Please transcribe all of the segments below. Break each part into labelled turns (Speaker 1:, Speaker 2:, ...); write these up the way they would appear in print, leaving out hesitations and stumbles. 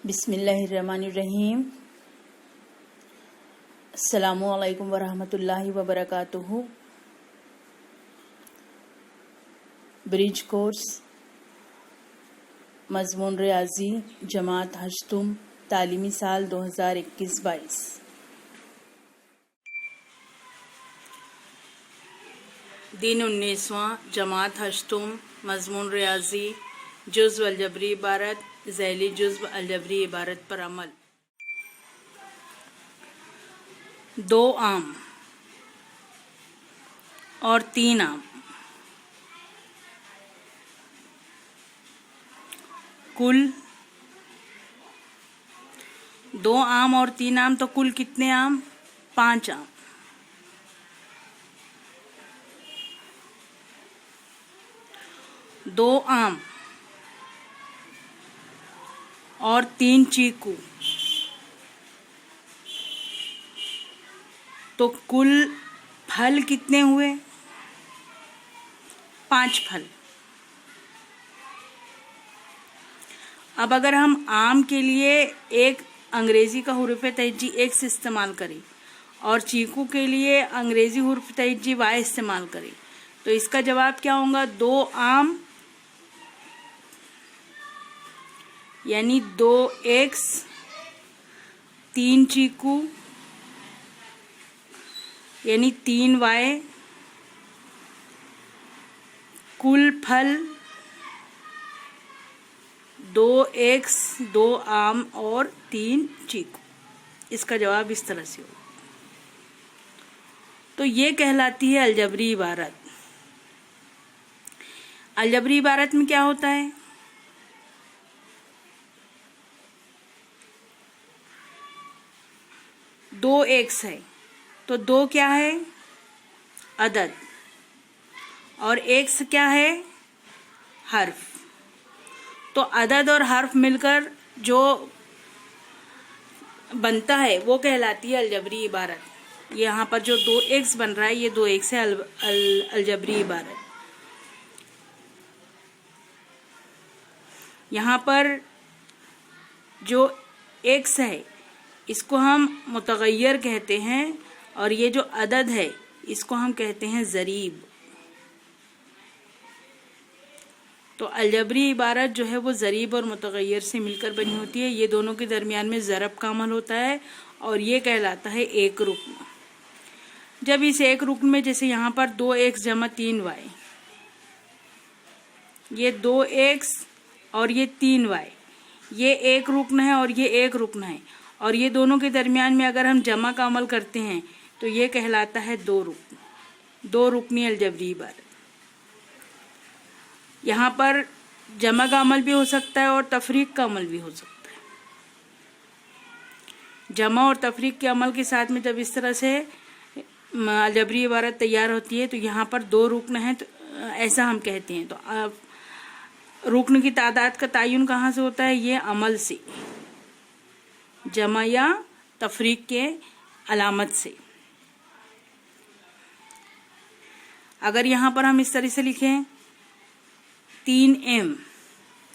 Speaker 1: बिस्मिल्लाहिर्रहमानिर्रहीम। अस्सलामु अलैकुम वरहमतुल्लाहि वबरकातुहू। ब्रिज कोर्स मज़मून रियाजी जमात हश्तुम तालीमी साल 2021-22। दिन 19वां जमात हश्तुम मज़मून रियाजी जुज़्व अलजबरी इबारत ज़ैली जुज़्व अलजबरी इबारत पर अमल। 2 आम और 3 आम कुल 2 आम और 3 आम तो कुल कितने आम? 5 आम। 2 आम और 3 चीकू तो कुल फल कितने हुए? 5 फल। अब अगर हम आम के लिए एक अंग्रेजी का हुरूफ तहज्जी X इस्तेमाल करें और चीकू के लिए अंग्रेजी हुरूफ तहज्जी Y इस्तेमाल करें तो इसका जवाब क्या होगा? 2 आम यानी 2x 3 चीकू यानी 3y कुल फल 2x 2 आम और 3 चीकू। इसका जवाब इस तरह से होगा। तो ये कहलाती है अलजबरी इबारत। अलजबरी इबारत में क्या होता है? 2x है तो 2 क्या है? अदद। और x क्या है? हर्फ। तो अदद और हर्फ मिलकर जो बनता है वो कहलाती है अलजबरी इबारत। यहाँ पर जो 2x बन रहा है ये 2x है अलजबरी इबारत। यहाँ पर जो x है इसको हम मुतगय्यर कहते हैं और ये जो अदद है इसको हम कहते हैं ज़रीब। तो अलजबरी इबारत जो है वो ज़रीब और मुतगय्यर से मिलकर बनी होती है। ये दोनों के दरमियान में ज़रब का अमल होता है और ये कहलाता है एक रुक्न। जब इस एक रुक्न में जैसे यहाँ पर 2x जमा 3y, ये 2x और ये 3y, ये एक रुक्न है और ये एक रुक्न है और ये दोनों के दरमियान में अगर हम जमा का अमल करते हैं तो ये कहलाता है 2 रुक्न। 2 रुक्नी अलजबरी इबारत। यहाँ पर जमा का अमल भी हो सकता है और तफरीक का अमल भी हो सकता है। जमा और तफरीक के अमल के साथ में जब इस तरह से अलजबरी इबारत तैयार होती है तो यहाँ पर 2 रुक्न है तो ऐसा हम कहते हैं। तो रुक्न की तादाद का तयन कहाँ से होता है? ये अमल से, जमा या तफरीक के अलामत से। अगर यहाँ पर हम इस तरह से लिखें 3m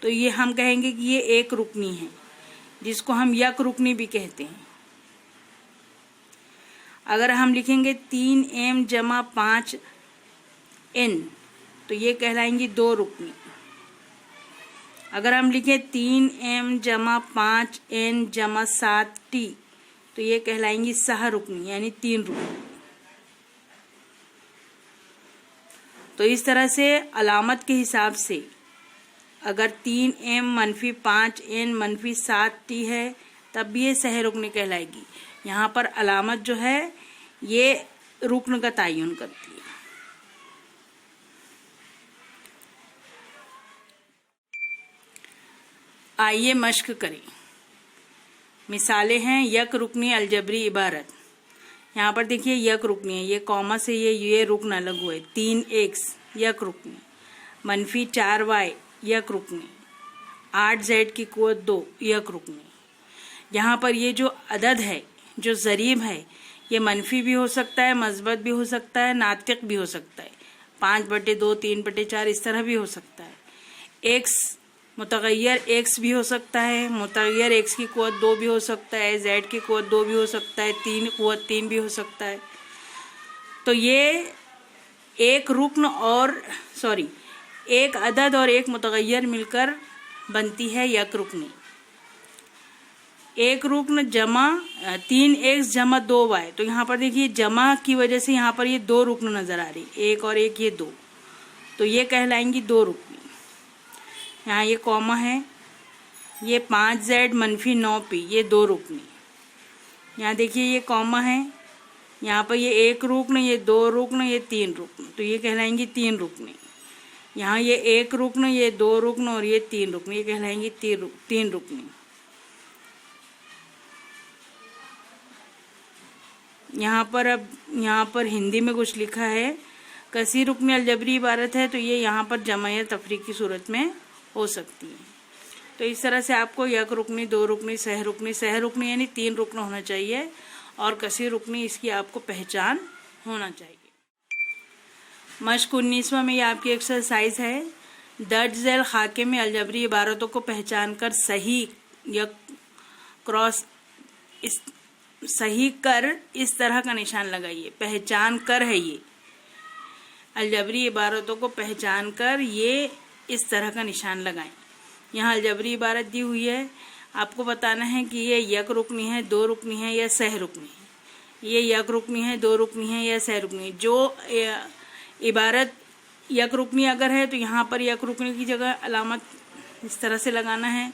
Speaker 1: तो ये हम कहेंगे कि ये एक रुकनी है जिसको हम यक रुकनी भी कहते हैं। अगर हम लिखेंगे 3m जमा 5n तो ये कहलाएंगी 2 रुकनी। अगर हम लिखें 3m जमा 5n जमा 7t तो ये कहलाएंगी 6 रुकनी यानी 3 रुकनी। तो इस तरह से अलामत के हिसाब से अगर 3m मनफी 5n मनफी 7t है तब भी ये सह रुकनी कहलाएगी। यहाँ पर अलामत जो है ये रुकन का तयन करती है। आइए मश्क करें। मिसालें हैं यक रुकनी अलजबरी इबारत। यहाँ पर देखिए यक रुकनी है, ये कॉमा से ये रुकन अलग हुए। 3x यक रुकनी, मनफी 4y यक रुकनी, 8z की कुव्वत 2 यक रुकनी। यहाँ पर ये जो अदद है जो ज़रीब है ये मनफी भी हो सकता है, मस्बत भी हो सकता है, नातिक भी हो सकता है। 5/2 3/4 इस तरह भी हो सकता है। x मुतगय्यर एक्स भी हो सकता है, मुतगय्यर एक्स की कुव्वत 2 भी हो सकता है, जेड की कुव्वत 2 भी हो सकता है, कुव्वत 3 भी हो सकता है। तो ये एक रुक्न और एक अदद और एक मुतगय्यर मिलकर बनती है यक रुक्नी। एक रुक्न जमा 3x जमा 2y। तो यहाँ पर देखिए जमा की वजह से यहाँ पर ये 2 रुक्न नजर आ रही, एक और एक ये 2, तो ये कहलाएंगी 2 रुक्नी। यहाँ ये कॉमा है, ये 5z मनफी 9p, ये 2 रुक्नी। यहाँ देखिए ये कॉमा है, यहाँ पर ये 1 रुक्न, ये 2 रुक्न, ये 3 रुक्न, तो ये कहलाएंगी 3 रुक्नी। यहाँ ये 1 रुक्न, ये 2 रुक्न और ये 3 रुक्न, ये कहलाएंगी 3 रुक्नी। यहाँ पर हिंदी में कुछ लिखा है, कसी रुक्नी अलजबरी इबारत है, तो ये यहाँ पर जमा या तफरीक की सूरत में हो सकती है। तो इस तरह से आपको यक रुक्नी, 2 रुक्नी, सह रुक्नी यानी 3 रुक्न होना चाहिए, और कसी रुक्नी इसकी आपको पहचान होना चाहिए। मश्क 19वां में ये आपकी एक्सरसाइज है। दर्ज झैल खाके में अलजबरी इबारतों को पहचान कर सही कर इस तरह का निशान लगाइए। पहचान कर है ये, अलजबरी इबारतों को पहचान कर ये इस तरह का निशान लगाएं। यहाँ अलजबरी इबारत दी हुई है, आपको बताना है कि ये यक रुक्नी है, 2 रुक्नी है या सह रुक्नी है। ये यक रुक्नी है, 2 रुक्नी है या सह रुक्नी। जो इबारत यक रुक्नी अगर है तो यहाँ पर यक रुक्नी की जगह अलामत इस तरह से लगाना है।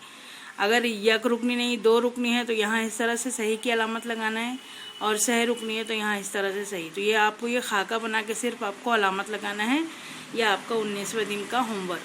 Speaker 1: अगर यक रुक्नी नहीं, 2 रुक्नी है तो यहाँ इस तरह से सही की अलामत लगाना है, और सह रुक्नी है तो यहाँ इस तरह से सही। तो ये आपको ये खाका बना के सिर्फ आपको अलामत लगाना है। यह आपका 19वें दिन का होमवर्क।